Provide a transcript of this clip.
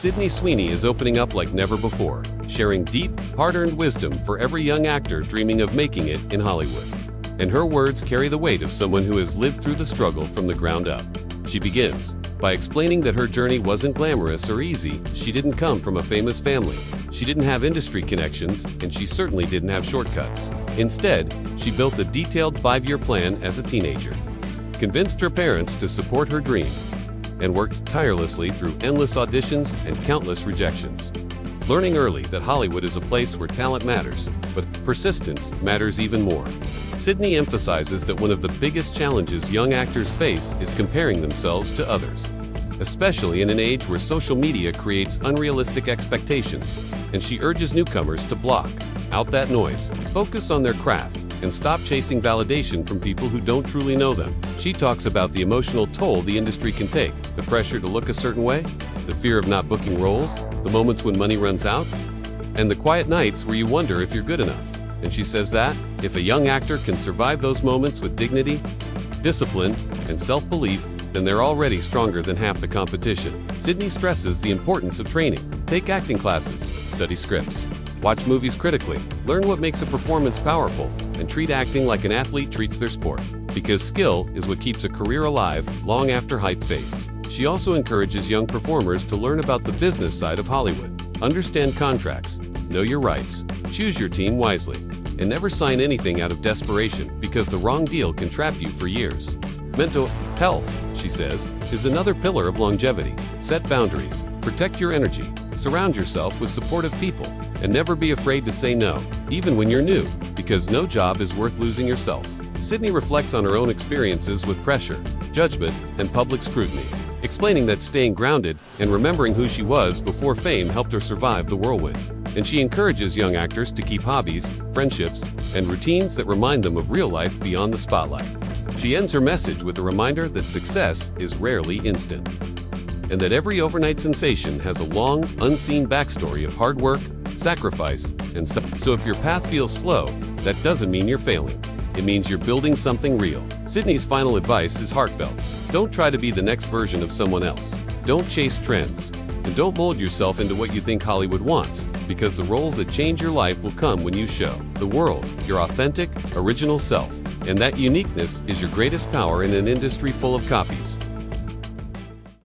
Sydney Sweeney is opening up like never before, sharing deep, hard-earned wisdom for every young actor dreaming of making it in Hollywood. And her words carry the weight of someone who has lived through the struggle from the ground up. She begins by explaining that her journey wasn't glamorous or easy. She didn't come from a famous family. She didn't have industry connections, and she certainly didn't have shortcuts. Instead, she built a detailed 5-year plan as a teenager, convinced her parents to support her dream, and worked tirelessly through endless auditions and countless rejections. Learning early that Hollywood is a place where talent matters, but persistence matters even more. Sydney emphasizes that one of the biggest challenges young actors face is comparing themselves to others, especially in an age where social media creates unrealistic expectations, and she urges newcomers to block out that noise, focus on their craft, and stop chasing validation from people who don't truly know them. She talks about the emotional toll the industry can take, the pressure to look a certain way, the fear of not booking roles, the moments when money runs out, and the quiet nights where you wonder if you're good enough. And she says that, if a young actor can survive those moments with dignity, discipline, and self-belief, then they're already stronger than half the competition. Sydney stresses the importance of training. Take acting classes, study scripts, watch movies critically, learn what makes a performance powerful, and treat acting like an athlete treats their sport. Because skill is what keeps a career alive long after hype fades. She also encourages young performers to learn about the business side of Hollywood. Understand contracts, know your rights, choose your team wisely, and never sign anything out of desperation because the wrong deal can trap you for years. Mental health, she says, is another pillar of longevity. Set boundaries, protect your energy, surround yourself with supportive people, and never be afraid to say no, even when you're new, because no job is worth losing yourself. Sydney reflects on her own experiences with pressure, judgment, and public scrutiny, explaining that staying grounded and remembering who she was before fame helped her survive the whirlwind. And she encourages young actors to keep hobbies, friendships, and routines that remind them of real life beyond the spotlight. She ends her message with a reminder that success is rarely instant, and that every overnight sensation has a long, unseen backstory of hard work, sacrifice, and so if your path feels slow, that doesn't mean you're failing. It means you're building something real. Sydney's final advice is heartfelt. Don't try to be the next version of someone else. Don't chase trends. And don't mold yourself into what you think Hollywood wants, because the roles that change your life will come when you show the world your authentic, original self. And that uniqueness is your greatest power in an industry full of copies.